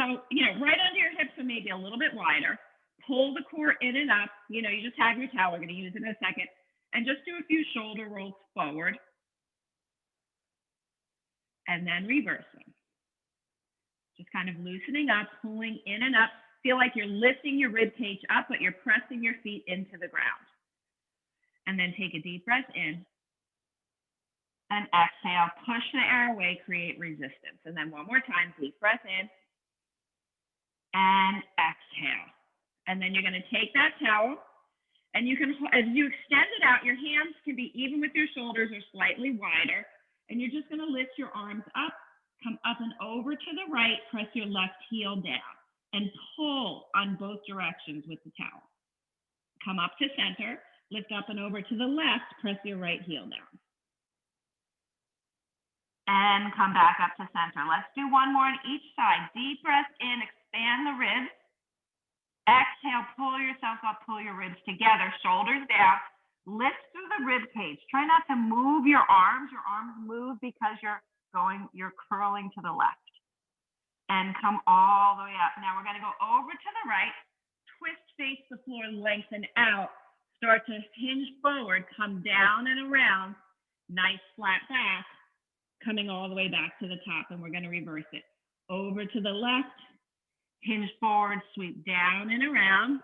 So, right under your hips and maybe a little bit wider. Pull the core in and up. You just have your towel. We're going to use it in a second. And just do a few shoulder rolls forward. And then reversing. Just kind of loosening up, pulling in and up. Feel like you're lifting your rib cage up, but you're pressing your feet into the ground. And then take a deep breath in. And exhale, push the air away, create resistance. And then one more time, deep breath in. And exhale. And then you're going to take that towel. And you can, as you extend it out, your hands can be even with your shoulders or slightly wider. And you're just going to lift your arms up, come up and over to the right, press your left heel down, and pull on both directions with the towel. Come up to center, lift up and over to the left, press your right heel down. And come back up to center. Let's do one more on each side. Deep breath in, expand the ribs. Exhale, pull yourself up, pull your ribs together, shoulders down. Lift through the rib cage. Try not to move your arms. Your arms move because you're curling to the left. And come all the way up. Now we're going to go over to the right. Twist, face the floor, lengthen out. Start to hinge forward, come down and around. Nice flat back. Coming all the way back to the top, and we're going to reverse it. Over to the left, hinge forward, sweep down and around,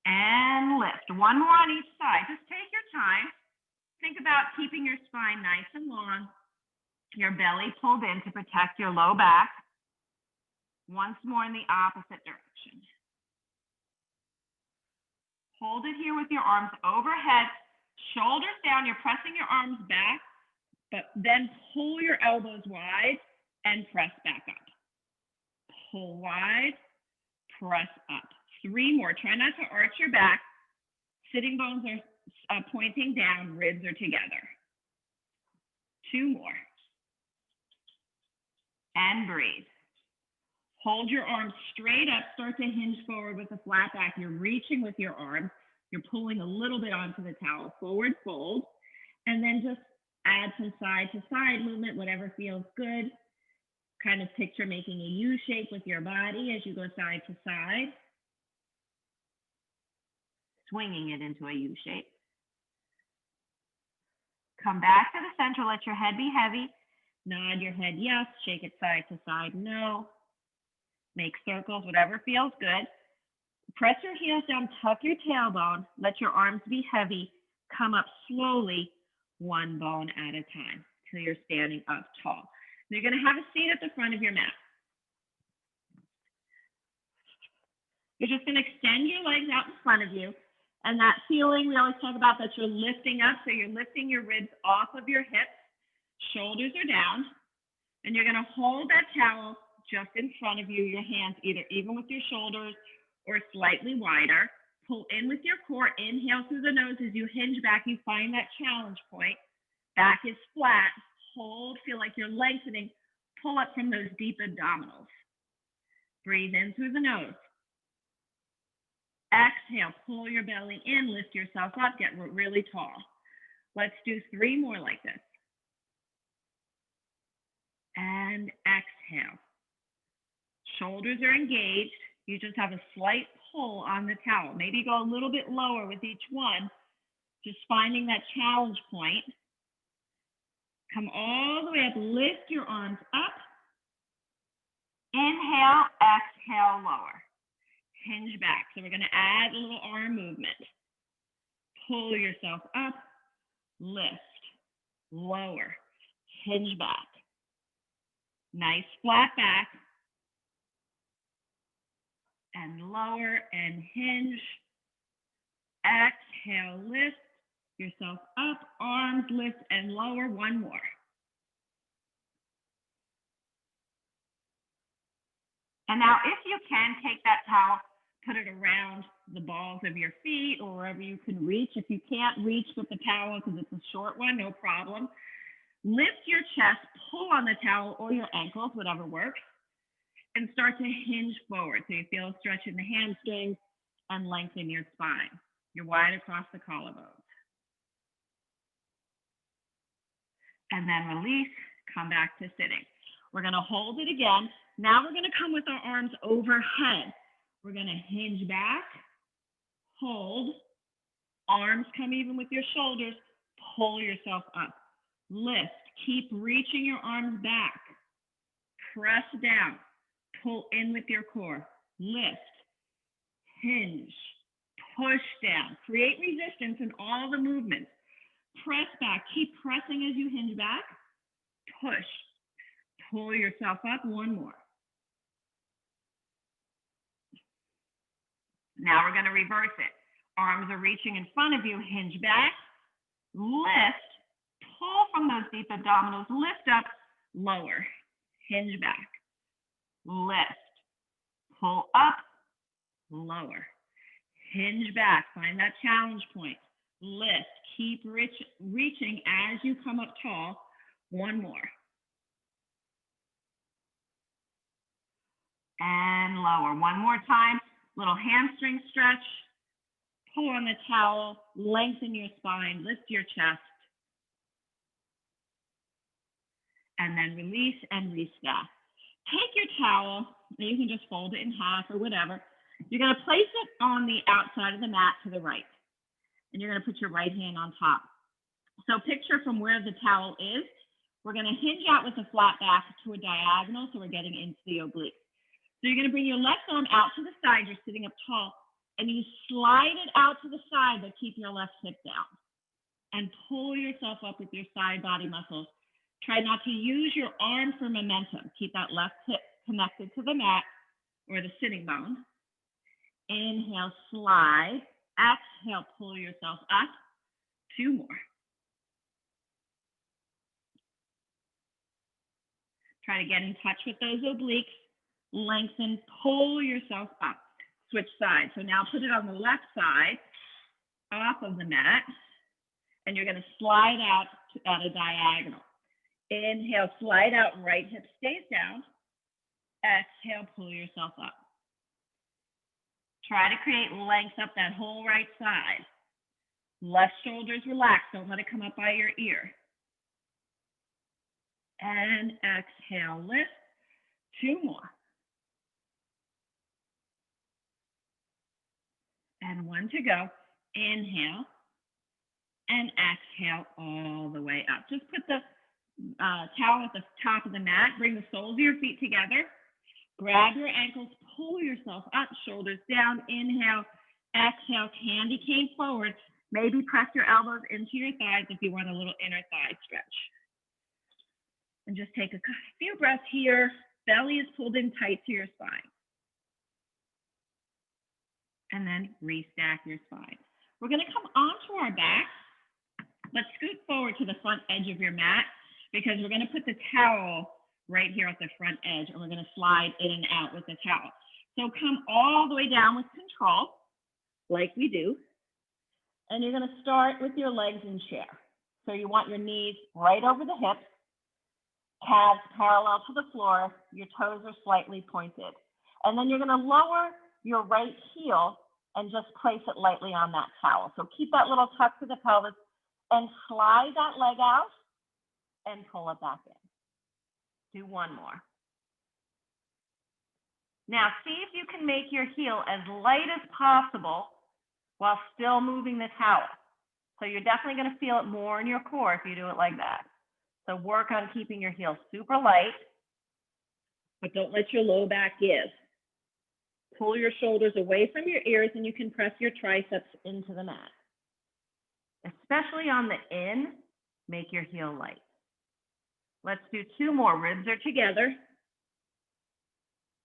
and lift. One more on each side. Just take your time. Think about keeping your spine nice and long, your belly pulled in to protect your low back. Once more in the opposite direction. Hold it here with your arms overhead, shoulders down. You're pressing your arms back. But then pull your elbows wide and press back up. Pull wide, press up. 3 more. Try not to arch your back. Sitting bones are pointing down, ribs are together. 2 more. And breathe. Hold your arms straight up. Start to hinge forward with a flat back. You're reaching with your arms. You're pulling a little bit onto the towel. Forward fold. And then just add some side to side movement, whatever feels good. Kind of picture making a U shape with your body as you go side to side. Swinging it into a U shape. Come back to the center, let your head be heavy. Nod your head yes, shake it side to side no. Make circles, whatever feels good. Press your heels down, tuck your tailbone, let your arms be heavy. Come up slowly. One bone at a time till you're standing up tall. You're going to have a seat at the front of your mat. You're just going to extend your legs out in front of you. And that feeling we always talk about, that you're lifting up. So you're lifting your ribs off of your hips. Shoulders are down. And you're going to hold that towel just in front of you. Your hands either even with your shoulders or slightly wider. Pull in with your core, inhale through the nose. As you hinge back, you find that challenge point. Back is flat, hold, feel like you're lengthening. Pull up from those deep abdominals. Breathe in through the nose. Exhale, pull your belly in, lift yourself up, get really tall. Let's do 3 more like this. And exhale. Shoulders are engaged. You just have a slight pull on the towel. Maybe go a little bit lower with each one. Just finding that challenge point. Come all the way up. Lift your arms up. Inhale, exhale, lower. Hinge back. So we're going to add a little arm movement. Pull yourself up. Lift. Lower. Hinge back. Nice flat back. And lower and hinge. Exhale, lift yourself up, arms lift and lower. 1 more. And now if you can, take that towel, put it around the balls of your feet or wherever you can reach. If you can't reach with the towel because it's a short one, no problem. Lift your chest, pull on the towel or your ankles, whatever works. And start to hinge forward. So you feel a stretch in the hamstrings and lengthen your spine. You're wide across the collarbones. And then release, come back to sitting. We're going to hold it again. Now we're going to come with our arms overhead. We're going to hinge back, hold, arms come even with your shoulders, pull yourself up, lift, keep reaching your arms back, press down, pull in with your core, lift, hinge, push down, create resistance in all the movements, press back, keep pressing as you hinge back, push, pull yourself up, one more. Now we're going to reverse it. Arms are reaching in front of you, hinge back, lift, pull from those deep abdominals, lift up, lower, hinge back, lift, pull up, lower, hinge back, find that challenge point, lift, keep reaching as you come up tall, one more. And lower, one more time, little hamstring stretch, pull on the towel, lengthen your spine, lift your chest, and then release and restack. Take your towel, and you can just fold it in half or whatever. You're going to place it on the outside of the mat to the right, and you're going to put your right hand on top. So picture from where the towel is, we're going to hinge out with a flat back to a diagonal, so we're getting into the oblique. So you're going to bring your left arm out to the side, you're sitting up tall, and you slide it out to the side, but keep your left hip down. And pull yourself up with your side body muscles. Try not to use your arm for momentum. Keep that left hip connected to the mat or the sitting bone. Inhale, slide. Exhale, pull yourself up. Two more. Try to get in touch with those obliques. Lengthen, pull yourself up. Switch sides. So now put it on the left side, off of the mat, and you're going to slide out at a diagonal. Inhale, slide out, right hip stays down. Exhale, pull yourself up. Try to create length up that whole right side. Left shoulders relaxed, don't let it come up by your ear. And exhale, lift. Two more. And one to go. Inhale and exhale all the way up. Just put the towel at the top of the mat. Bring the soles of your feet together. Grab your ankles. Pull yourself up. Shoulders down. Inhale. Exhale. Candy cane forward. Maybe press your elbows into your thighs if you want a little inner thigh stretch. And just take a few breaths here. Belly is pulled in tight to your spine. And then restack your spine. We're going to come onto our back. Let's scoot forward to the front edge of your mat because we're going to put the towel right here at the front edge and we're going to slide in and out with the towel. So come all the way down with control, like we do. And you're going to start with your legs in chair. So you want your knees right over the hips, calves parallel to the floor, your toes are slightly pointed. And then you're going to lower your right heel and just place it lightly on that towel. So keep that little tuck to the pelvis and slide that leg out and pull it back in. Do one more. Now see if you can make your heel as light as possible while still moving the towel. So you're definitely going to feel it more in your core if you do it like that. So work on keeping your heel super light, but don't let your low back give. Pull your shoulders away from your ears and you can press your triceps into the mat. Especially on the in, make your heel light. Let's do two more. Ribs are together.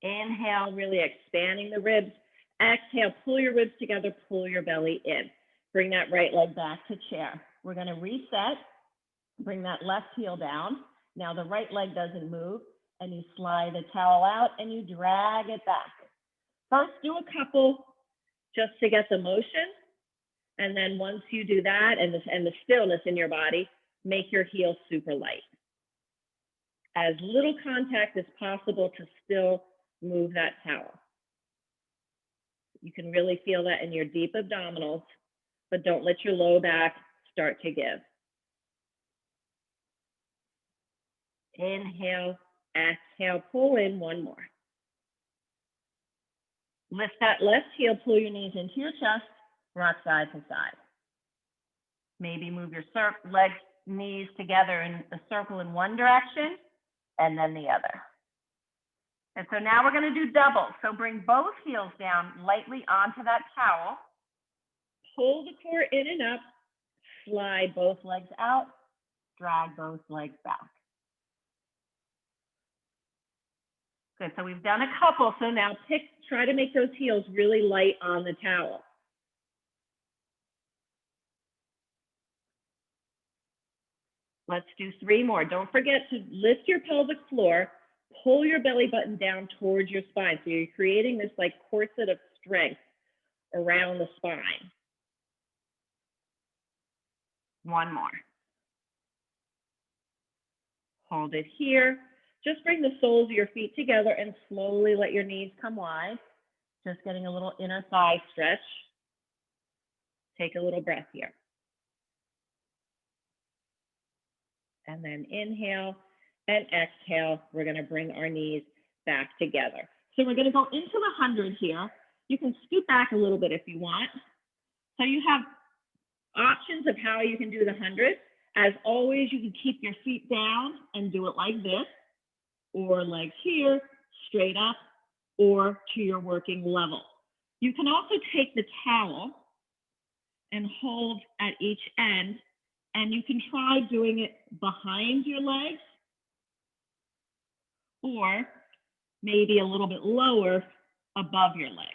Inhale, really expanding the ribs. Exhale, pull your ribs together, pull your belly in. Bring that right leg back to chair. We're going to reset. Bring that left heel down. Now the right leg doesn't move and you slide the towel out and you drag it back. First, do a couple just to get the motion. And then once you do that and the stillness in your body, make your heel super light. As little contact as possible to still move that towel. You can really feel that in your deep abdominals, but don't let your low back start to give. Inhale, Exhale, pull in, one more. Lift that left heel, pull your knees into your chest, rock side to side. Maybe move your legs, knees together in a circle in one direction and then the other. And so now we're going to do doubles. So bring both heels down lightly onto that towel. Pull the core in and up, slide both legs out, drag both legs back. Good, so we've done a couple. So now try to make those heels really light on the towel. Let's do 3 more. Don't forget to lift your pelvic floor, pull your belly button down towards your spine. So you're creating this like corset of strength around the spine. 1 more. Hold it here. Just bring the soles of your feet together and slowly let your knees come wide. Just getting a little inner thigh stretch. Take a little breath here. And then inhale and exhale. We're going to bring our knees back together. So we're going to go into the 100 here. You can scoot back a little bit if you want. So you have options of how you can do the 100. As always, you can keep your feet down and do it like this, or legs here, straight up, or to your working level. You can also take the towel and hold at each end, and you can try doing it behind your legs, or maybe a little bit lower above your legs.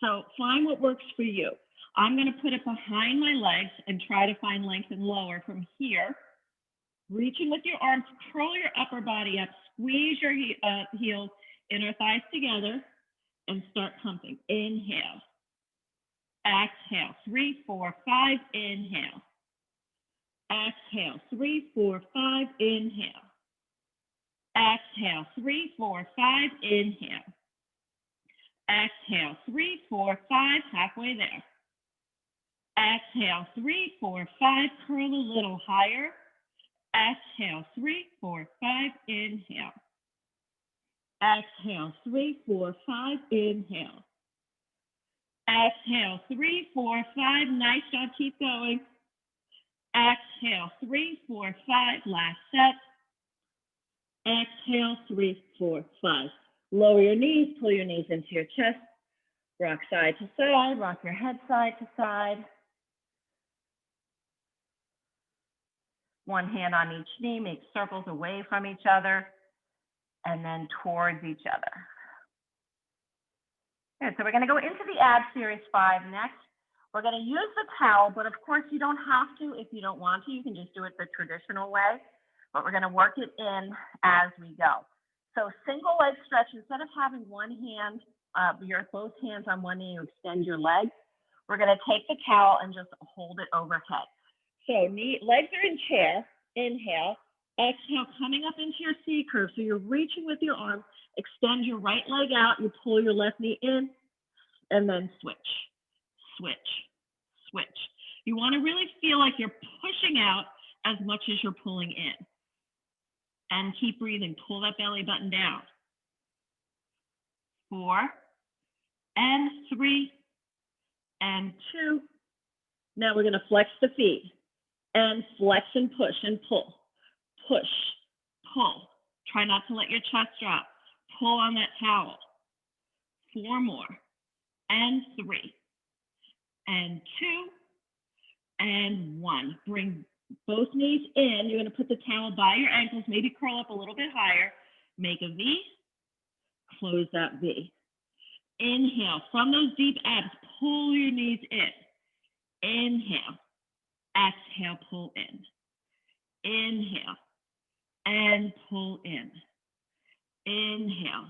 So find what works for you. I'm going to put it behind my legs and try to find length and lower from here. Reaching with your arms, curl your upper body up, squeeze your heels, inner thighs together, and start pumping. Inhale. Exhale. 3, 4, 5. Inhale. Exhale. 3, 4, 5. Inhale. Exhale. 3, 4, 5. Inhale. Exhale. 3, 4, 5. Halfway there. Exhale. 3, 4, 5. Curl a little higher. Exhale. 3, 4, 5. Inhale. Exhale. 3, 4, 5. Inhale. Exhale. 3, 4, 5. Nice job. Keep going. Exhale. 3, 4, 5. Last set. Exhale. 3, 4, 5. Lower your knees. Pull your knees into your chest. Rock side to side. Rock your head side to side. One hand on each knee. Make circles away from each other and then towards each other. Good, so we're going to go into the ab series 5 next. We're going to use the towel, but of course you don't have to if you don't want to. You can just do it the traditional way, but we're going to work it in as we go. So single leg stretch, instead of having one hand, both hands on one knee, you extend your legs. We're going to take the towel and just hold it overhead. So legs are in chair, inhale, exhale, coming up into your C curve. So you're reaching with your arms, extend your right leg out, you pull your left knee in, and then switch, switch, switch. You want to really feel like you're pushing out as much as you're pulling in. And keep breathing, pull that belly button down. 4, and 3, and 2. Now we're going to flex the feet. And flex and push and pull. Push, pull. Try not to let your chest drop. Pull on that towel. 4 more. And 3. And 2. And 1. Bring both knees in. You're going to put the towel by your ankles. Maybe curl up a little bit higher. Make a V. Close that V. Inhale. From those deep abs, pull your knees in. Inhale. Exhale, pull in. Inhale, and pull in. Inhale,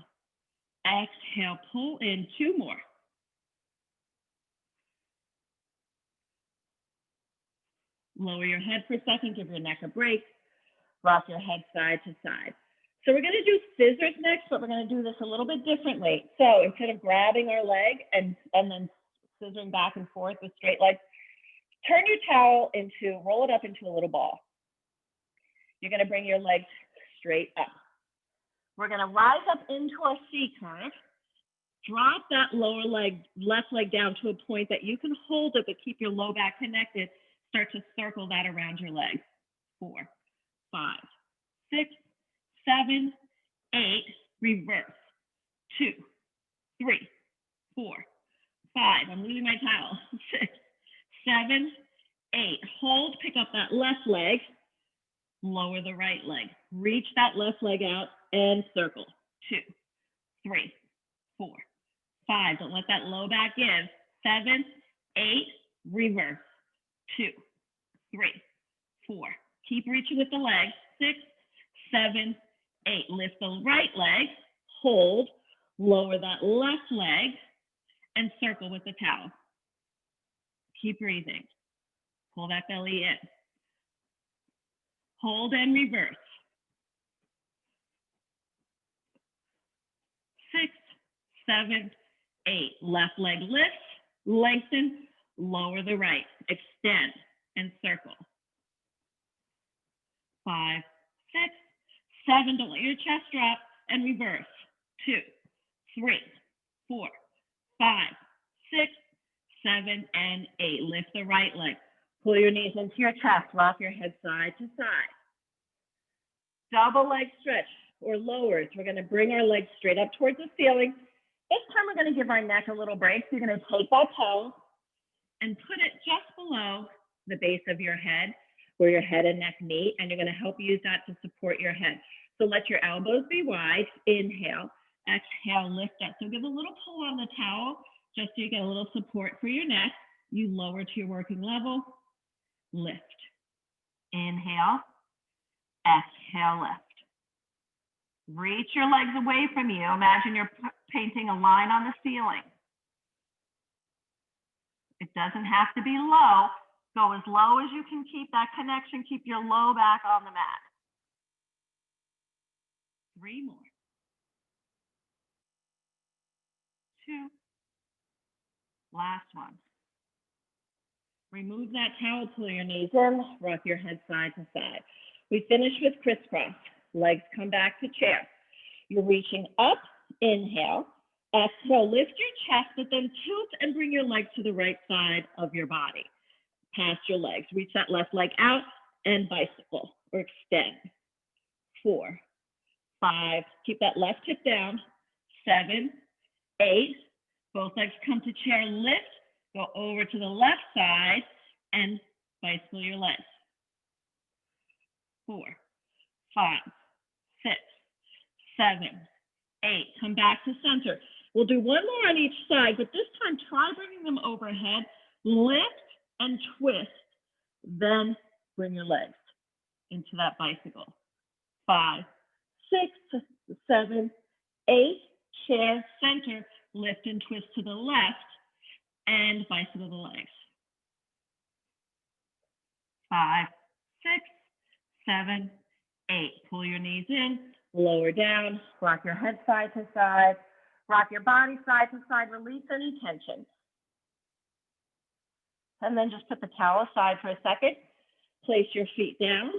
exhale, pull in. 2 more. Lower your head for a second, give your neck a break. Rock your head side to side. So we're going to do scissors next, but we're going to do this a little bit differently. So instead of grabbing our leg and then scissoring back and forth with straight legs, roll it up into a little ball. You're going to bring your legs straight up. We're going to rise up into our C curve. Drop that lower leg, left leg down to a point that you can hold it, but keep your low back connected. Start to circle that around your legs. 4, 5, 6, 7, 8. Reverse. 2, 3, 4, 5. I'm losing my towel. 6, 7, 8. Hold, pick up that left leg. Lower the right leg. Reach that left leg out and circle. 2, 3, 4, 5. Don't let that low back give. 7, 8. Reverse. 2, 3, 4. Keep reaching with the legs. 6, 7, 8. Lift the right leg. Hold. Lower that left leg and circle with the towel. Keep breathing. Pull that belly in. Hold and reverse. 6, 7, 8. Left leg lifts, lengthen, lower the right, extend and circle. 5, 6, 7. Don't let your chest drop and reverse. 2, 3, 4, 5, 6, 7, and 8. Lift the right leg. Pull your knees into your chest. Rock your head side to side. Double leg stretch or lowers. We're going to bring our legs straight up towards the ceiling. This time we're going to give our neck a little break. So you're going to take that toe and put it just below the base of your head where your head and neck meet, and you're going to help use that to support your head. So let your elbows be wide. Inhale. Exhale, lift up. So give a little pull on the towel just so you get a little support for your neck. You lower to your working level. Lift. Inhale. Exhale, lift. Reach your legs away from you. Imagine you're painting a line on the ceiling. It doesn't have to be low. Go as low as you can keep that connection. Keep your low back on the mat. 3 more. 2. Last one. Remove that towel, pull your knees in, rock your head side to side. We finish with crisscross. Legs come back to chair. You're reaching up, inhale. Exhale, lift your chest, but then tilt and bring your legs to the right side of your body. Past your legs. Reach that left leg out and bicycle or extend. 4, 5. Keep that left hip down. 7, 8. Both legs come to chair, lift. Go over to the left side and bicycle your legs. 4, 5, 6, 7, 8. Come back to center. We'll do one more on each side, but this time try bringing them overhead. Lift and twist. Then bring your legs into that bicycle. 5, 6, 7, 8. Chair, center. Lift and twist to the left and bicycle the legs. 5, 6, 7, 8. Pull your knees in, lower down, rock your head side to side, rock your body side to side, release any tension. And then just put the towel aside for a second. Place your feet down.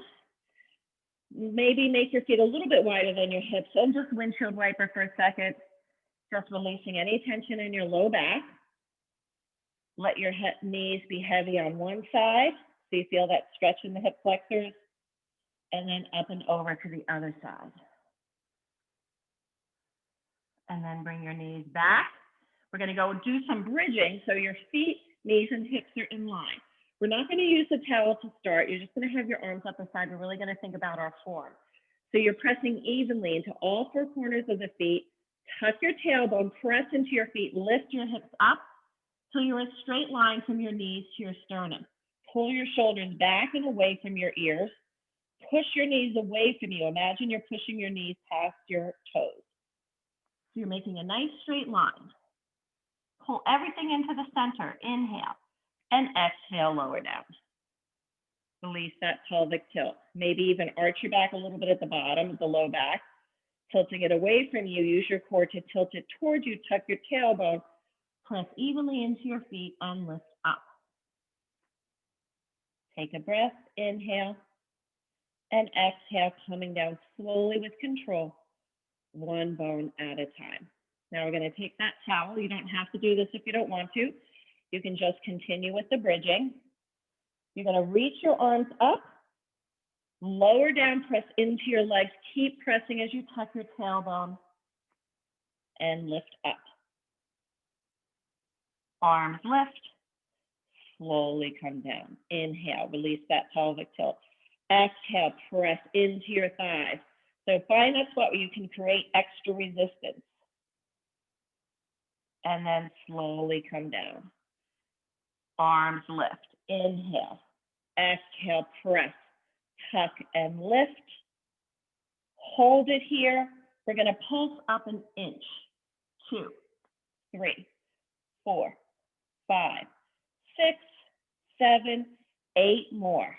Maybe make your feet a little bit wider than your hips and just windshield wiper for a second. Just releasing any tension in your low back. Let your knees be heavy on one side, so you feel that stretch in the hip flexors, and then up and over to the other side. And then bring your knees back. We're going to go do some bridging, so your feet, knees, and hips are in line. We're not going to use the towel to start. You're just going to have your arms up the side. We're really going to think about our form. So you're pressing evenly into all 4 corners of the feet. Tuck your tailbone, press into your feet, lift your hips up till you're a straight line from your knees to your sternum. Pull your shoulders back and away from your ears. Push your knees away from you. Imagine you're pushing your knees past your toes. So you're making a nice straight line. Pull everything into the center. Inhale and exhale, lower down. Release that pelvic tilt. Maybe even arch your back a little bit at the bottom, the low back. Tilting it away from you, use your core to tilt it towards you, tuck your tailbone, press evenly into your feet and lift up. Take a breath, inhale, And exhale, coming down slowly with control, one bone at a time. Now we're going to take that towel. You don't have to do this if you don't want to. You can just continue with the bridging. You're going to reach your arms up, lower down, press into your legs. Keep pressing as you tuck your tailbone and lift up. Arms lift, slowly come down. Inhale, release that pelvic tilt. Exhale, press into your thighs. So find that spot where you can create extra resistance. And then slowly come down. Arms lift. Inhale. Exhale, press. Tuck and lift. Hold it here. We're going to pulse up an inch. 2, 3, 4, 5, 6, 7, 8 more.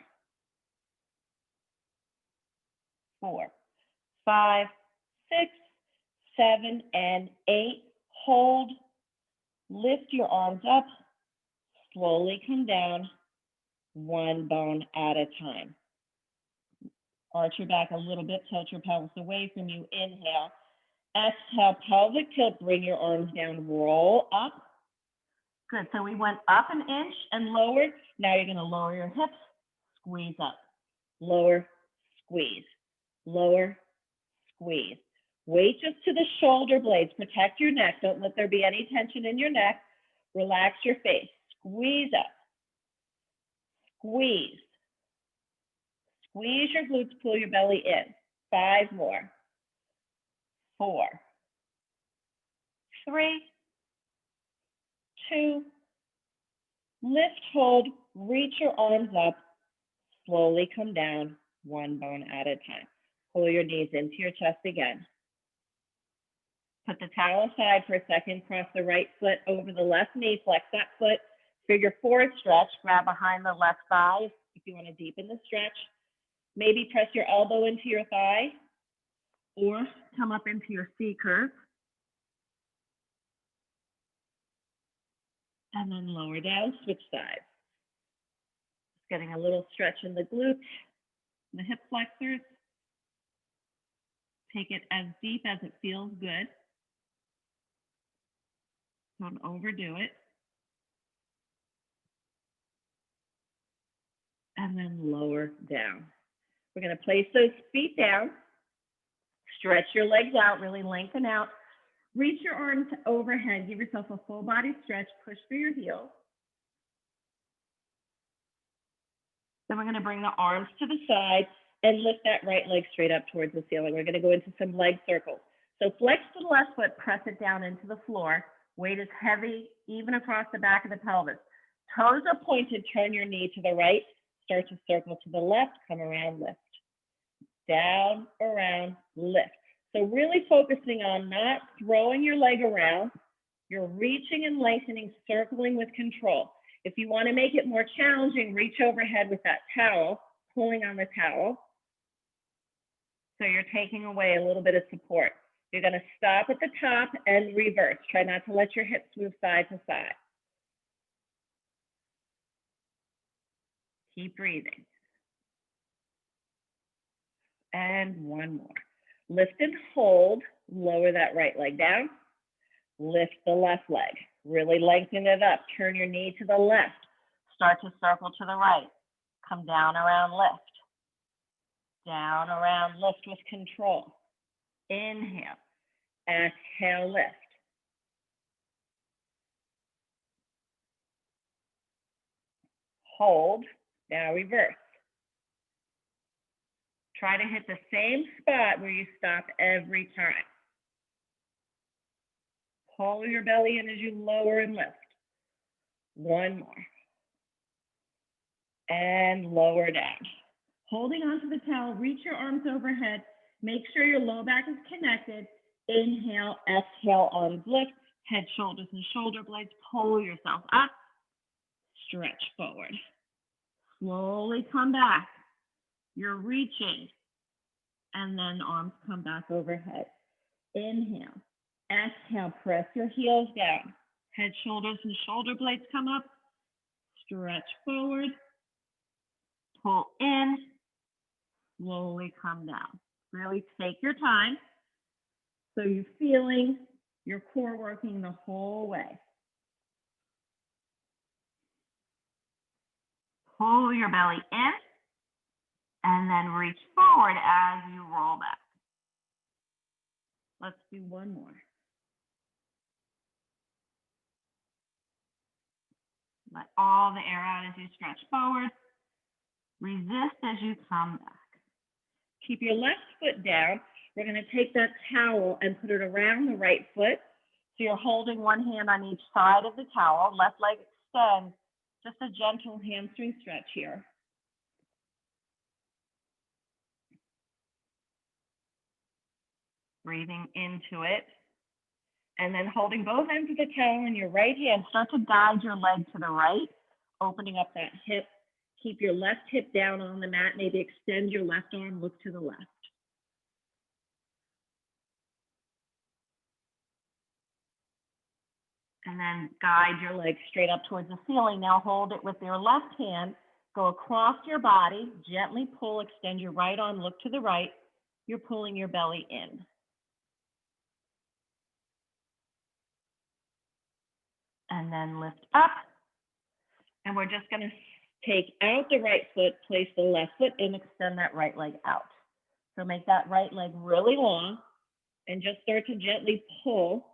4, 5, 6, 7, and 8. Hold. Lift your arms up. Slowly come down. One bone at a time. Arch your back a little bit. Tilt your pelvis away from you. Inhale. Exhale, pelvic tilt. Bring your arms down. Roll up. Good. So we went up an inch and lowered. Now you're going to lower your hips. Squeeze up. Lower. Squeeze. Lower. Squeeze. Weight just to the shoulder blades. Protect your neck. Don't let there be any tension in your neck. Relax your face. Squeeze up. Squeeze. Squeeze your glutes, pull your belly in. 5 more. 4, 3, 2, lift, hold, reach your arms up, slowly come down, one bone at a time. Pull your knees into your chest again. Put the towel aside for a second, cross the right foot over the left knee, flex that foot, figure 4 stretch, grab behind the left thigh if you want to deepen the stretch. Maybe press your elbow into your thigh or come up into your C curve. And then lower down, switch sides. Just getting a little stretch in the glutes, the hip flexors. Take it as deep as it feels good. Don't overdo it. And then lower down. We're going to place those feet down. Stretch your legs out, really lengthen out. Reach your arms overhead. Give yourself a full body stretch. Push through your heels. Then we're going to bring the arms to the side and lift that right leg straight up towards the ceiling. We're going to go into some leg circles. So flex to the left foot, press it down into the floor. Weight is heavy, even across the back of the pelvis. Toes are pointed, turn your knee to the right. Start to circle to the left, come around, lift. Down, around, lift. So really focusing on not throwing your leg around. You're reaching and lengthening, circling with control. If you want to make it more challenging, reach overhead with that towel, pulling on the towel. So you're taking away a little bit of support. You're going to stop at the top and reverse. Try not to let your hips move side to side. Keep breathing. And one more. Lift and hold. Lower that right leg down. Lift the left leg. Really lengthen it up. Turn your knee to the left. Start to circle to the right. Come down, around, lift. Down, around, lift with control. Inhale. Exhale, lift. Hold. Now reverse. Try to hit the same spot where you stop every time. Pull your belly in as you lower and lift. One more. And lower down. Holding onto the towel, reach your arms overhead. Make sure your low back is connected. Inhale, exhale, arms lift. Head, shoulders, and shoulder blades. Pull yourself up. Stretch forward. Slowly come back. You're reaching. And then arms come back overhead. Inhale. Exhale, press your heels down. Head, shoulders, and shoulder blades come up. Stretch forward. Pull in. slowly come down. Really take your time so you're feeling your core working the whole way. Pull your belly in and then reach forward as you roll back. Let's do one more. Let all the air out as you stretch forward. Resist as you come back. Keep your left foot down. We're going to take that towel and put it around the right foot. So you're holding one hand on each side of the towel. Left leg extends. Just a gentle hamstring stretch here. Breathing into it. And then holding both ends of the towel in your right hand, start to guide your leg to the right, opening up that hip. Keep your left hip down on the mat. Maybe extend your left arm, look to the left. And then guide your leg straight up towards the ceiling. Now hold it with your left hand. Go across your body, gently pull, extend your right arm, look to the right. You're pulling your belly in. And then lift up. And we're just going to take out the right foot, place the left foot in, extend that right leg out. So make that right leg really long and just start to gently pull,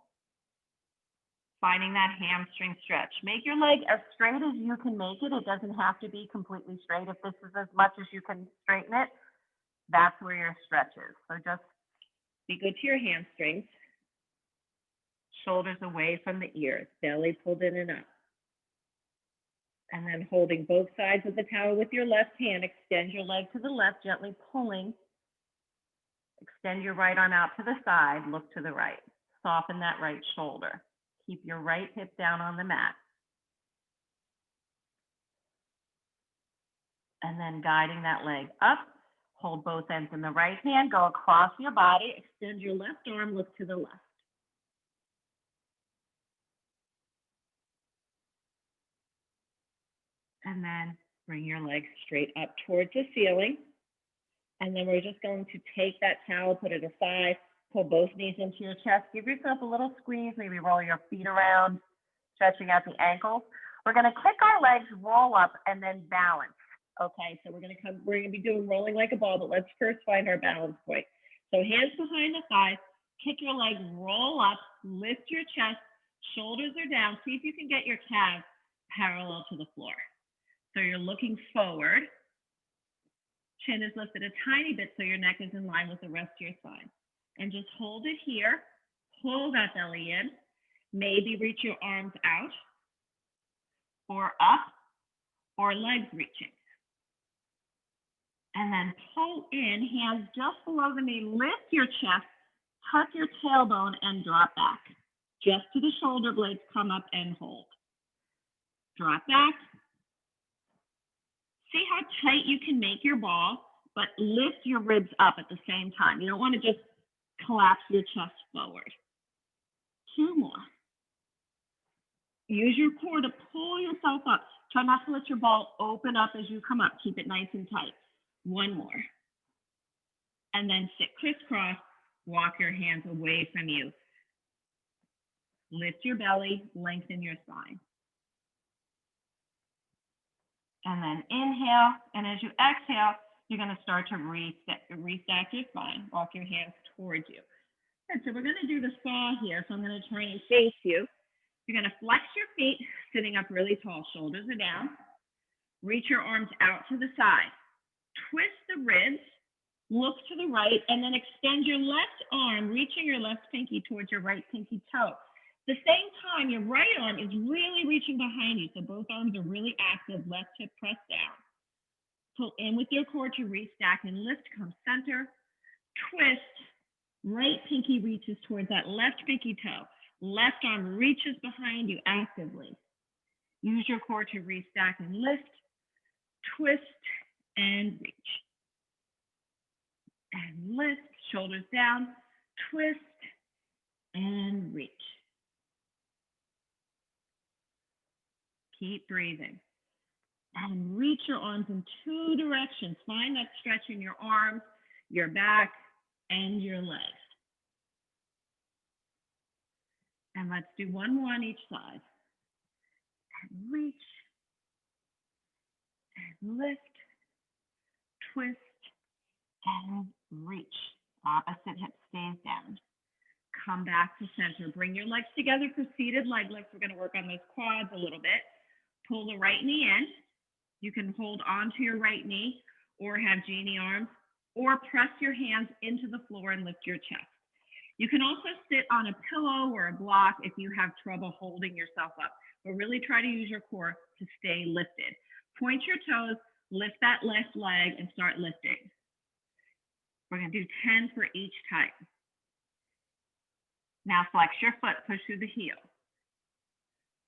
finding that hamstring stretch. Make your leg as straight as you can make it. It doesn't have to be completely straight. If this is as much as you can straighten it, that's where your stretch is. So just be good to your hamstrings. Shoulders away from the ears, belly pulled in and up. And then holding both sides of the towel with your left hand, extend your leg to the left, gently pulling. Extend your right arm out to the side, look to the right. Soften that right shoulder. Keep your right hip down on the mat. And then guiding that leg up, hold both ends in the right hand, go across your body, extend your left arm, look to the left. And then bring your legs straight up towards the ceiling. And then we're just going to take that towel, put it aside, pull both knees into your chest, give yourself a little squeeze, maybe roll your feet around, stretching out the ankles. We're going to kick our legs, roll up, and then balance. Okay, so we're going to be doing rolling like a ball, but let's first find our balance point. So hands behind the thighs, kick your legs, roll up, lift your chest, shoulders are down. See if you can get your calves parallel to the floor. So you're looking forward. Chin is lifted a tiny bit so your neck is in line with the rest of your spine. And just hold it here. Pull that belly in. Maybe reach your arms out or up or legs reaching. And then pull in, hands just below the knee. Lift your chest, tuck your tailbone, and drop back. Just to the shoulder blades, come up and hold. Drop back. See how tight you can make your ball, but lift your ribs up at the same time. You don't want to just collapse your chest forward. 2 more. Use your core to pull yourself up. Try not to let your ball open up as you come up. Keep it nice and tight. 1 more. And then sit crisscross. Walk your hands away from you. Lift your belly, lengthen your spine. And then inhale, and as you exhale, you're going to start to restack your spine. Walk your hands towards you. Good, so we're going to do the saw here. So I'm going to turn and face you. You're going to flex your feet, sitting up really tall. Shoulders are down. Reach your arms out to the side. Twist the ribs. Look to the right, and then extend your left arm, reaching your left pinky towards your right pinky toe. At the same time, your right arm is really reaching behind you, so both arms are really active. Left hip pressed down. Pull in with your core to restack and lift. Come center. Twist. Right pinky reaches towards that left pinky toe. Left arm reaches behind you actively. Use your core to restack and lift. Twist and reach. And lift. Shoulders down. Twist and reach. Keep breathing. And reach your arms in two directions. Find that stretch in your arms, your back, and your legs. And let's do one more on each side. And reach, and lift, twist, and reach. Opposite hip stays down. Come back to center. Bring your legs together for seated leg lifts. We're going to work on those quads a little bit. Pull the right knee in. You can hold onto your right knee or have genie arms, or press your hands into the floor and lift your chest. You can also sit on a pillow or a block if you have trouble holding yourself up, but really try to use your core to stay lifted. Point your toes, lift that left leg, and start lifting. We're going to do 10 for each type. Now flex your foot, push through the heel.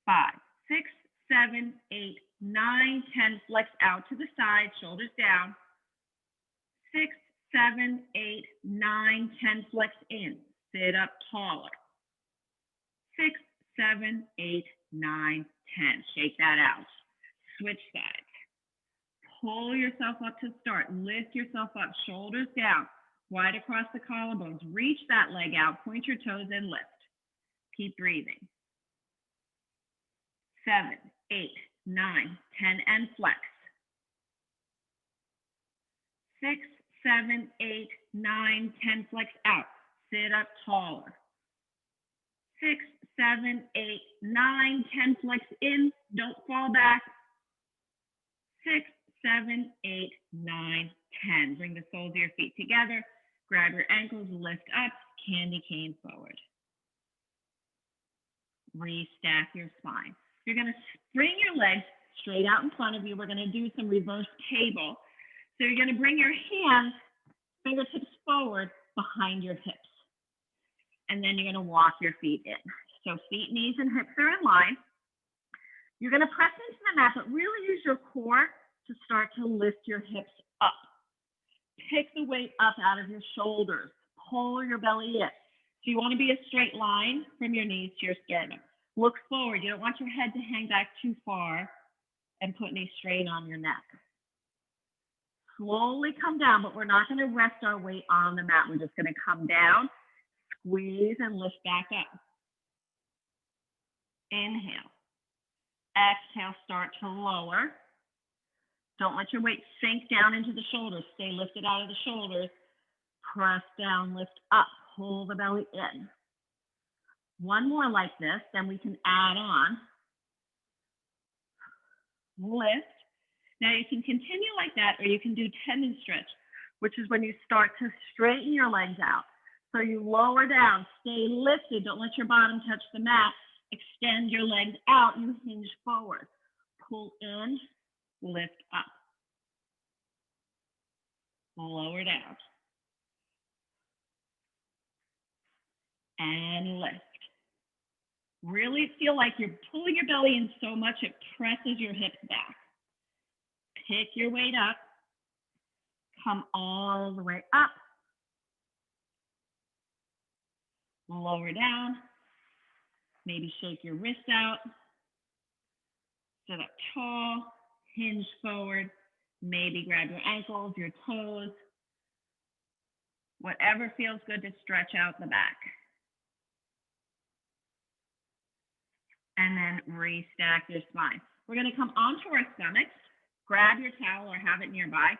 5, 6, 7, 8, 9, 10. Flex out to the side, shoulders down. 6, 7, 8, 9, 10. Flex in. Sit up taller. 6, 7, 8, 9, 10. Shake that out. Switch sides. Pull yourself up to start. Lift yourself up, shoulders down. Wide across the collarbones. Reach that leg out. Point your toes and lift. Keep breathing. 7, 8, 9, 10, and flex. 6, 7, 8, 9, 10. Flex out. Sit up taller. 6, 7, 8, 9, 10. Flex in. Don't fall back. 6, 7, 8, 9, 10. Bring the soles of your feet together. Grab your ankles, lift up, candy cane forward. Restack your spine. You're going to bring your legs straight out in front of you. We're going to do some reverse table. So you're going to bring your hands, fingertips forward behind your hips. And then you're going to walk your feet in. So feet, knees, and hips are in line. You're going to press into the mat, but really use your core to start to lift your hips up. Pick the weight up out of your shoulders. Pull your belly in. So you want to be a straight line from your knees to your sternum. Look forward. You don't want your head to hang back too far and put any strain on your neck. Slowly come down, but we're not going to rest our weight on the mat. We're just going to come down, squeeze, and lift back up. Inhale. Exhale, start to lower. Don't let your weight sink down into the shoulders. Stay lifted out of the shoulders. Press down, lift up, pull the belly in. One more like this, then we can add on. Lift. Now you can continue like that, or you can do tendon stretch, which is when you start to straighten your legs out. So you lower down, stay lifted, don't let your bottom touch the mat. Extend your legs out, you hinge forward. Pull in, lift up. Lower down. And lift. Really feel like you're pulling your belly in so much it presses your hips back. Pick your weight up. Come all the way up. Lower down. Maybe shake your wrists out. Sit up tall. Hinge forward. Maybe grab your ankles, your toes. Whatever feels good to stretch out the back. And then restack your spine. We're going to come onto our stomachs. Grab your towel or have it nearby.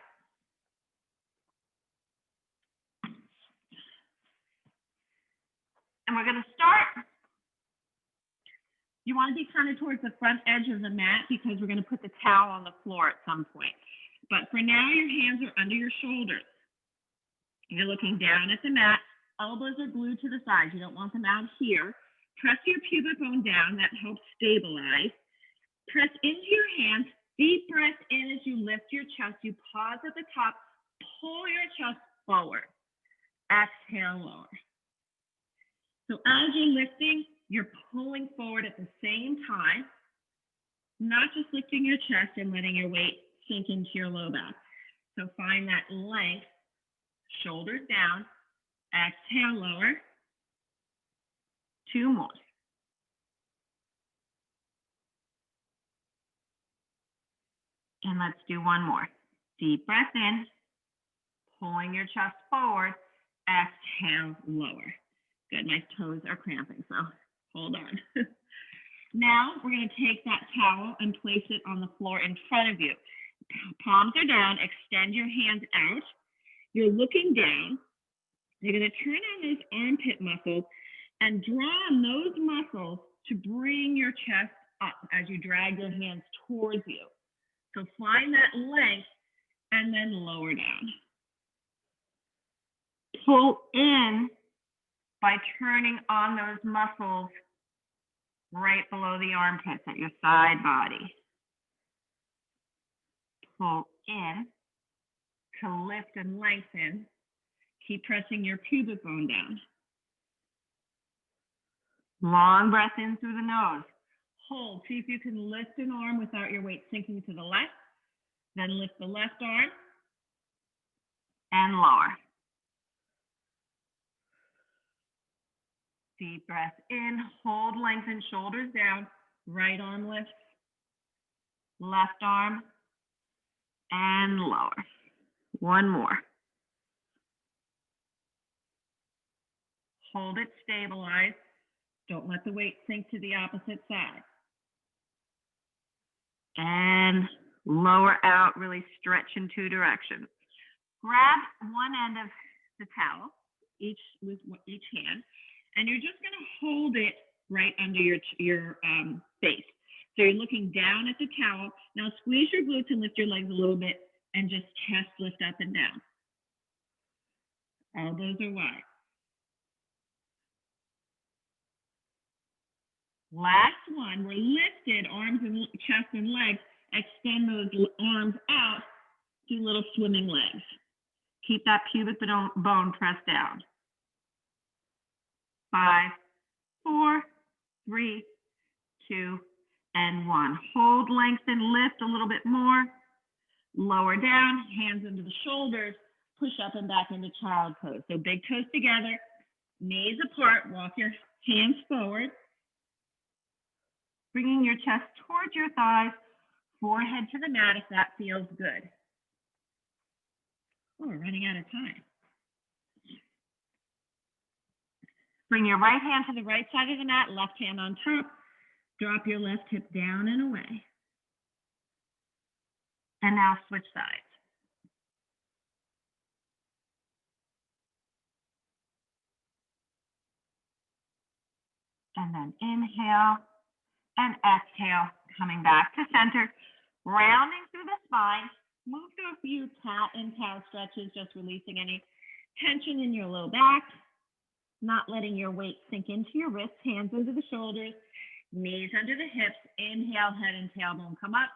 And we're going to start. You want to be kind of towards the front edge of the mat because we're going to put the towel on the floor at some point. But for now, your hands are under your shoulders. You're looking down at the mat. Elbows are glued to the sides. You don't want them out here. Press your pubic bone down. That helps stabilize. Press into your hands. Deep breath in as you lift your chest. You pause at the top. Pull your chest forward. Exhale, lower. So as you're lifting, you're pulling forward at the same time, not just lifting your chest and letting your weight sink into your low back. So find that length, shoulders down, exhale, lower. 2 more. And let's do one more. Deep breath in, pulling your chest forward. Exhale, lower. Good, my toes are cramping, so hold on. Now we're going to take that towel and place it on the floor in front of you. Palms are down, extend your hands out. You're looking down. You're going to turn on those armpit muscles and draw on those muscles to bring your chest up as you drag your hands towards you. So find that length and then lower down. Pull in by turning on those muscles right below the armpits at your side body. Pull in to lift and lengthen. Keep pressing your pubic bone down. Long breath in through the nose. Hold. See if you can lift an arm without your weight sinking to the left. Then lift the left arm and lower. Deep breath in. Hold, lengthen, shoulders down. Right arm lifts. Left arm and lower. One more. Hold it, stabilize. Don't let the weight sink to the opposite side. And lower out, really stretch in two directions. Grab one end of the towel, with each hand, and you're just going to hold it right under your face. So you're looking down at the towel. Now squeeze your glutes and lift your legs a little bit and just chest lift up and down. Elbows are wide. Last one, we're lifted, arms and chest and legs. Extend those arms out, do little swimming legs. Keep that pubic bone pressed down. 5, 4, 3, 2, and 1. Hold, lengthen, lift a little bit more. Lower down, hands into the shoulders. Push up and back into child pose. So big toes together, knees apart. Walk your hands forward. Bringing your chest towards your thighs, forehead to the mat if that feels good. Oh, we're running out of time. Bring your right hand to the right side of the mat, left hand on top. Drop your left hip down and away. And now switch sides. And then inhale and exhale, coming back to center, rounding through the spine. Move through a few cat and cow stretches, just releasing any tension in your low back, not letting your weight sink into your wrists, hands under the shoulders, knees under the hips. Inhale, head and tailbone come up.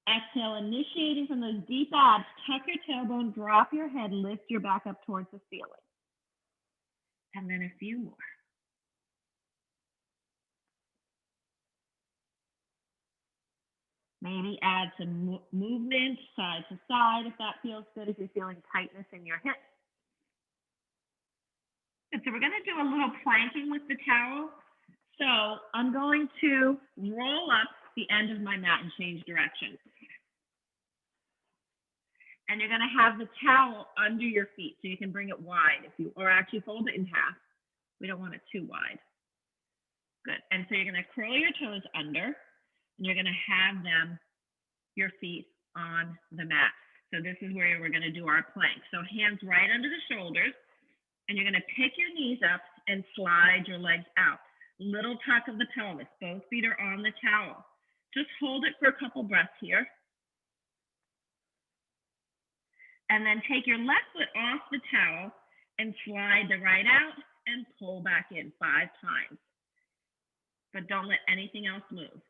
Exhale, initiating from those deep abs, tuck your tailbone, drop your head, lift your back up towards the ceiling. And then a few more. Maybe add some movement side to side if that feels good, if you're feeling tightness in your hips. And so we're going to do a little planking with the towel. So I'm going to roll up the end of my mat and change direction. And you're going to have the towel under your feet so you can bring it wide, or actually fold it in half. We don't want it too wide. Good. And so you're going to curl your toes under. And you're going to have your feet on the mat. So this is where we're going to do our plank. So hands right under the shoulders, and you're going to pick your knees up and slide your legs out. Little tuck of the pelvis. Both feet are on the towel. Just hold it for a couple breaths here. And then take your left foot off the towel and slide the right out and pull back in 5 times. But don't let anything else move.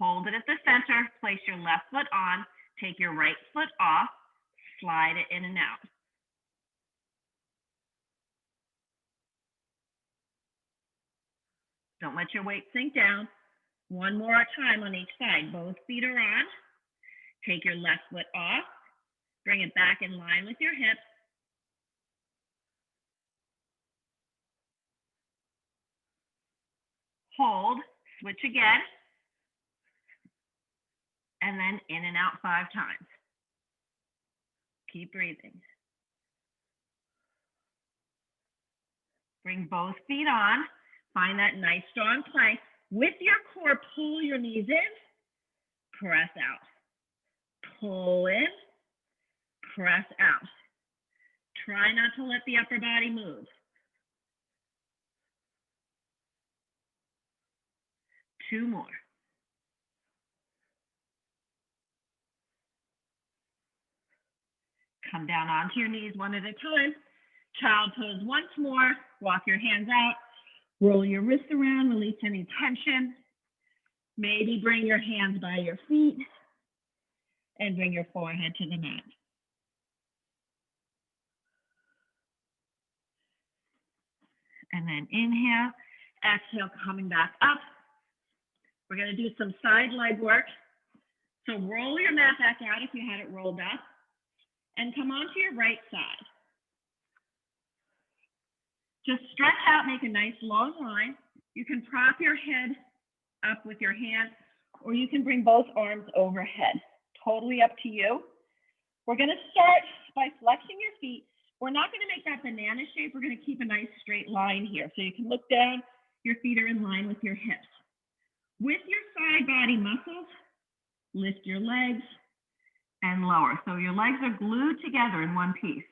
Hold it at the center, place your left foot on, take your right foot off, slide it in and out. Don't let your weight sink down. One more time on each side. Both feet are on. Take your left foot off, bring it back in line with your hips. Hold, switch again. And then in and out 5 times. Keep breathing. Bring both feet on. Find that nice strong plank. With your core, pull your knees in. Press out. Pull in. Press out. Try not to let the upper body move. Two more. Come down onto your knees one at a time. Child pose once more. Walk your hands out. Roll your wrists around. Release any tension. Maybe bring your hands by your feet and bring your forehead to the mat. And then inhale, exhale, coming back up. We're going to do some side leg work. So roll your mat back out if you had it rolled up and come onto your right side. Just stretch out, make a nice long line. You can prop your head up with your hand, or you can bring both arms overhead. Totally up to you. We're going to start by flexing your feet. We're not going to make that banana shape. We're going to keep a nice straight line here. So you can look down, your feet are in line with your hips. With your side body muscles, lift your legs and lower. So your legs are glued together in one piece.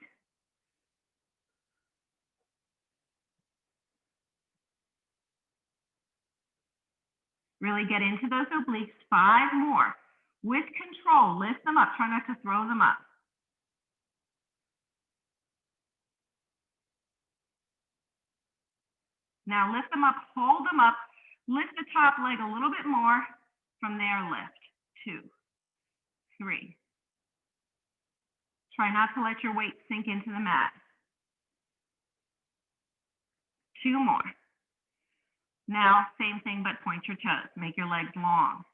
Really get into those obliques. 5 more. With control, lift them up. Try not to throw them up. Now lift them up, hold them up. Lift the top leg a little bit more. From there, lift. 2, 3. Try not to let your weight sink into the mat. 2 more. Now, same thing, but point your toes. Make your legs long.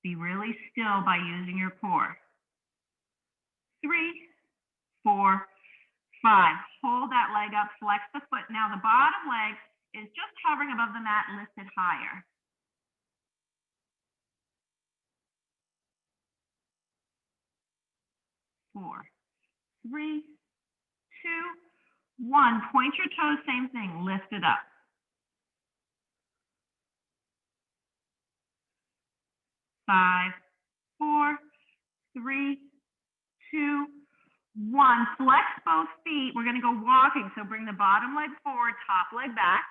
Be really still by using your core. 3, 4, 5. Hold that leg up, flex the foot. Now the bottom leg is just hovering above the mat, lift it higher. 4, 3, 2, 1. Point your toes, same thing, lift it up. 5, 4, 3, 2, 1. Flex both feet. We're going to go walking. So bring the bottom leg forward, top leg back,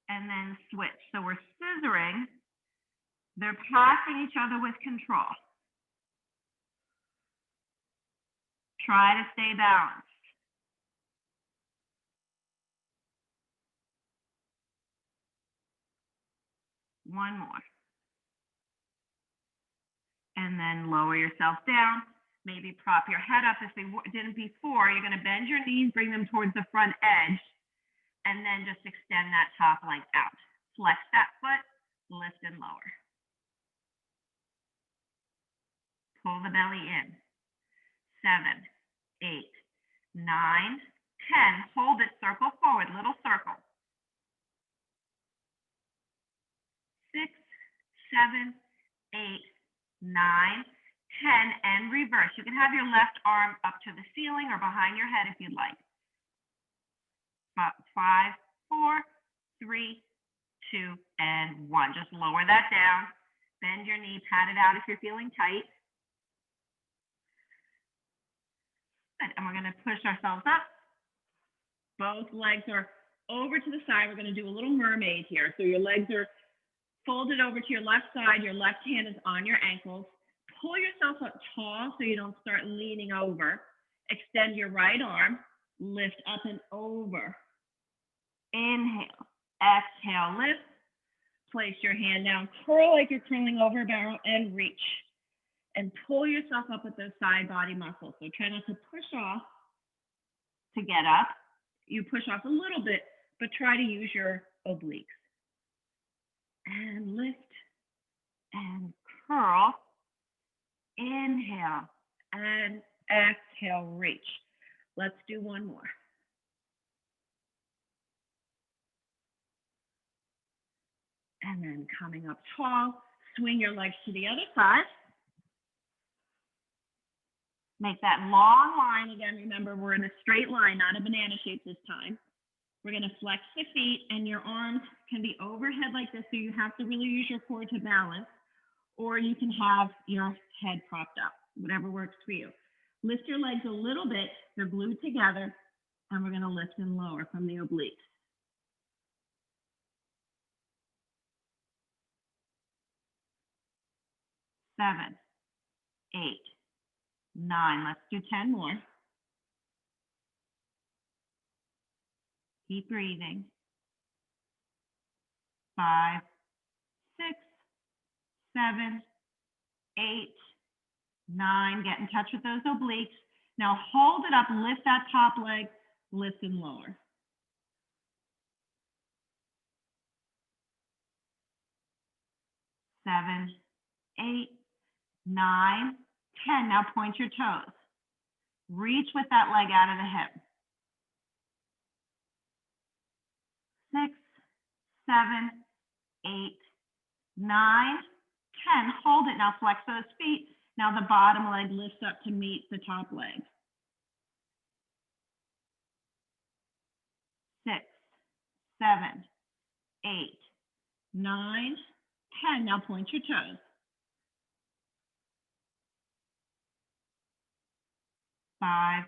and then switch. So we're scissoring. They're passing each other with control. Try to stay balanced. One more. And then lower yourself down. Maybe prop your head up if they didn't before. You're going to bend your knees, bring them towards the front edge, and then just extend that top leg out. Flex that foot, lift and lower. Pull the belly in. 7, 8, 9, 10. Hold it, circle forward, little circle. 6, 7, 8, 9, 10, and reverse. You can have your left arm up to the ceiling or behind your head if you'd like. 5, 4, 3, 2, and 1. Just lower that down. Bend your knee, pat it out if you're feeling tight. Good. And we're going to push ourselves up. Both legs are over to the side. We're going to do a little mermaid here. So your legs are folded over to your left side. Your left hand is on your ankles. Pull yourself up tall so you don't start leaning over. Extend your right arm. Lift up and over. Inhale. Exhale, lift. Place your hand down. Curl like you're curling over a barrel and reach. And pull yourself up with those side body muscles. So try not to push off to get up. You push off a little bit, but try to use your obliques. And lift and curl. Inhale and exhale, reach. Let's do one more. And then coming up tall, swing your legs to the other side. Make that long line. Again, remember, we're in a straight line, not a banana shape this time. We're going to flex the feet, and your arms can be overhead like this, so you have to really use your core to balance, or you can have your head propped up, whatever works for you. Lift your legs a little bit. They're glued together, and we're going to lift and lower from the obliques. 7, 8, 9. Let's do 10 more. Keep breathing. 5, 6, 7, 8, 9. Get in touch with those obliques. Now hold it up, lift that top leg, lift and lower. 7, 8, 9, 10. Now point your toes. Reach with that leg out of the hip. 6, 7, 8, 9, 10. Hold it. Now flex those feet. Now the bottom leg lifts up to meet the top leg. 6, 7, 8, 9, 10. Now point your toes. 5,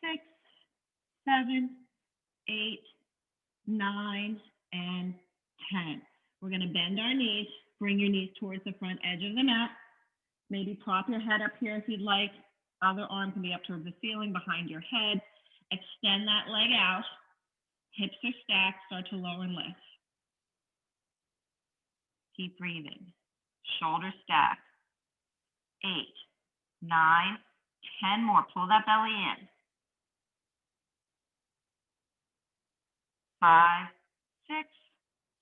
6, 7, 8, 9, and 10. We're going to bend our knees. Bring your knees towards the front edge of the mat. Maybe prop your head up here if you'd like. Other arm can be up towards the ceiling, behind your head. Extend that leg out. Hips are stacked. Start to lower and lift. Keep breathing. Shoulders stacked. 8, 9, 10 more. Pull that belly in. 5, 6,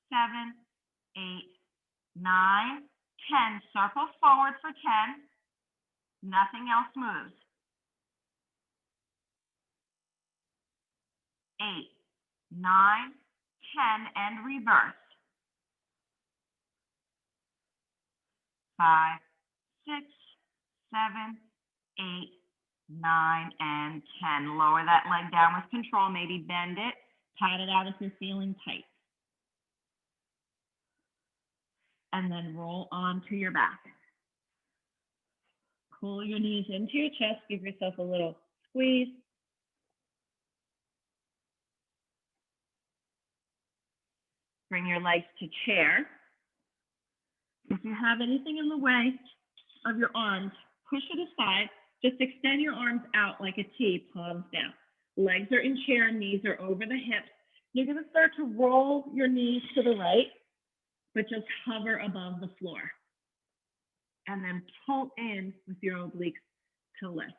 7, 8, 9, 10. Circle forward for 10. Nothing else moves. 8, 9, 10, and reverse. 5, 6, 7, 8, 9, and 10. Lower that leg down with control. Maybe bend it. Pat it out if you're feeling tight. And then roll onto your back. Pull your knees into your chest. Give yourself a little squeeze. Bring your legs to chair. If you have anything in the way of your arms, push it aside. Just extend your arms out like a T, palms down. Legs are in chair, knees are over the hips. You're going to start to roll your knees to the right, but just hover above the floor. And then pull in with your obliques to lift.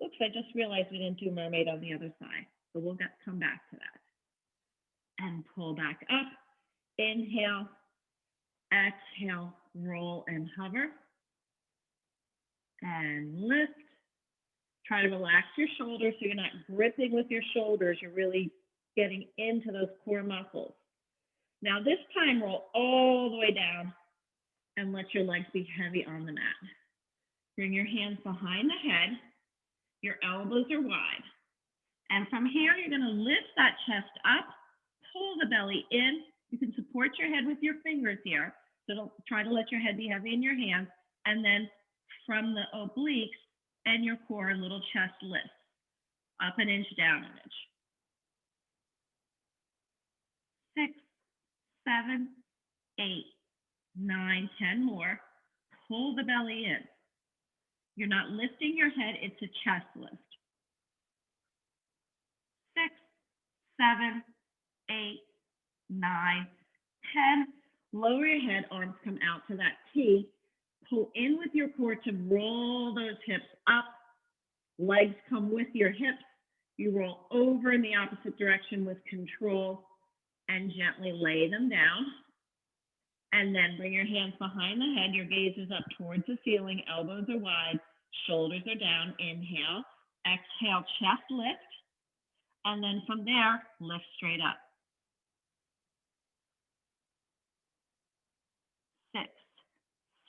Oops, I just realized we didn't do mermaid on the other side. So we'll come back to that. And pull back up. Inhale, exhale, roll and hover. And lift. Try to relax your shoulders so you're not gripping with your shoulders. You're really getting into those core muscles. Now this time, roll all the way down and let your legs be heavy on the mat. Bring your hands behind the head. Your elbows are wide. And from here, you're going to lift that chest up, pull the belly in. You can support your head with your fingers here. So don't try to let your head be heavy in your hands. And then from the obliques and your core, a little chest lift. Up an inch, down an inch. 6, 7, 8, 9, 10 more. Pull the belly in. You're not lifting your head, it's a chest lift. 6, 7, 8, 9, 10. Lower your head, arms come out to that T. Pull in with your core to roll those hips up. Legs come with your hips. You roll over in the opposite direction with control and gently lay them down. And then bring your hands behind the head. Your gaze is up towards the ceiling. Elbows are wide. Shoulders are down. Inhale. Exhale, chest lift. And then from there, lift straight up.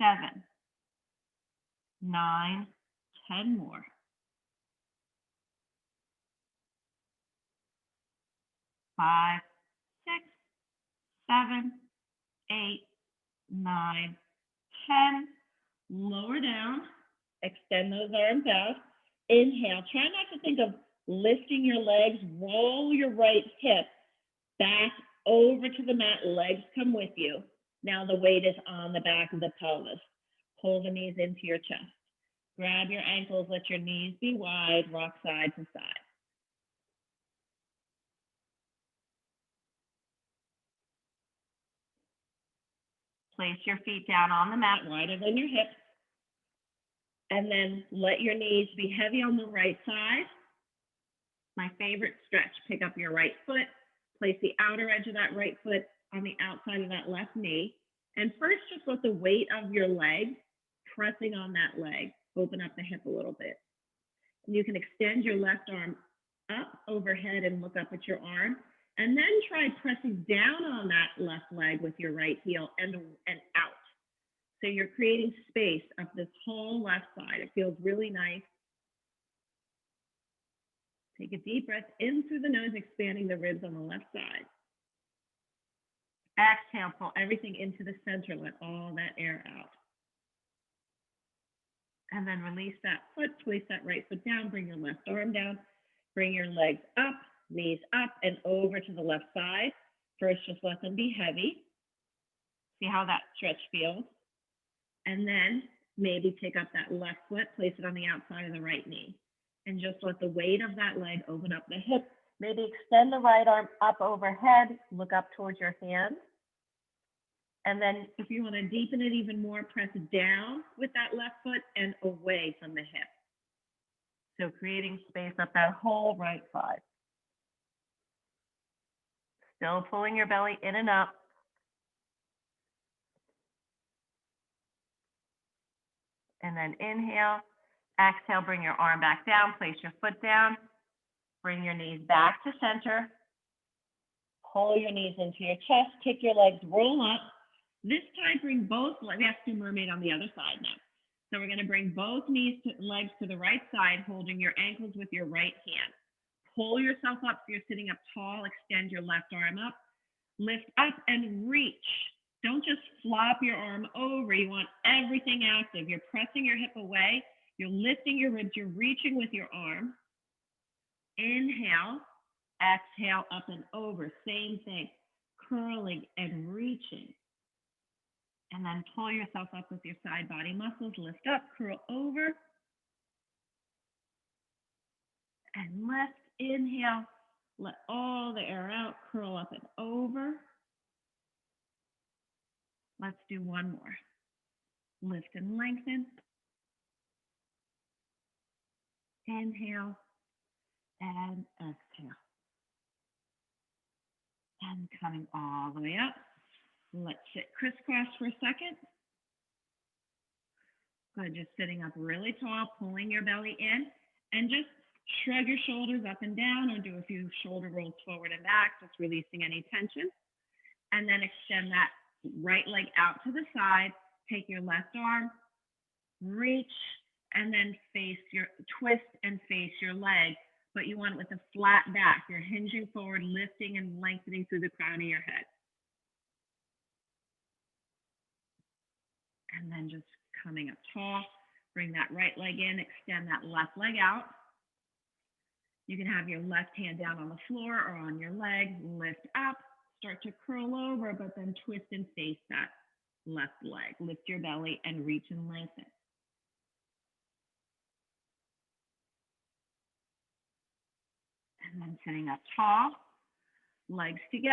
7, 9, 10 more. 5, 6, 7, 8, 9, 10. Lower down. Extend those arms out. Inhale. Try not to think of lifting your legs. Roll your right hip back over to the mat. Legs come with you. Now the weight is on the back of the pelvis. Pull the knees into your chest. Grab your ankles. Let your knees be wide. Rock side to side. Place your feet down on the mat, wider than your hips. And then let your knees be heavy on the right side. My favorite stretch, pick up your right foot, place the outer edge of that right foot on the outside of that left knee. And first, just let the weight of your leg pressing on that leg, open up the hip a little bit. And you can extend your left arm up overhead and look up at your arm. And then try pressing down on that left leg with your right heel and out. So you're creating space up this whole left side. It feels really nice. Take a deep breath in through the nose, expanding the ribs on the left side. Exhale, pull everything into the center. Let all that air out. And then release that foot, place that right foot down, bring your left arm down, bring your legs up, knees up and over to the left side. First, just let them be heavy. See how that stretch feels. And then maybe take up that left foot, place it on the outside of the right knee. And just let the weight of that leg open up the hip. Maybe extend the right arm up overhead, look up towards your hand. And then if you want to deepen it even more, press down with that left foot and away from the hip. So creating space up that whole right side. Still pulling your belly in and up. And then inhale, exhale, bring your arm back down, place your foot down, bring your knees back to center, pull your knees into your chest, kick your legs, roll up. This time, bring both, we have to do mermaid on the other side now. So we're gonna bring both legs to the right side, holding your ankles with your right hand. Pull yourself up so you're sitting up tall, extend your left arm up, lift up and reach. Don't just flop your arm over. You want everything active. You're pressing your hip away. You're lifting your ribs. You're reaching with your arm. Inhale, exhale, up and over. Same thing. Curling and reaching. And then pull yourself up with your side body muscles. Lift up, curl over. And lift. Inhale. Let all the air out. Curl up and over. Let's do one more. Lift and lengthen. Inhale and exhale. And coming all the way up. Let's sit crisscross for a second. Good, just sitting up really tall, pulling your belly in, and just shrug your shoulders up and down or do a few shoulder rolls forward and back, just releasing any tension. And then extend that right leg out to the side. Take your left arm, reach, and then twist and face your leg. But you want it with a flat back. You're hinging forward, lifting and lengthening through the crown of your head. And then just coming up tall. Bring that right leg in, extend that left leg out. You can have your left hand down on the floor or on your leg, lift up, start to curl over, but then twist and face that left leg. Lift your belly and reach and lengthen. And then sitting up tall, legs together.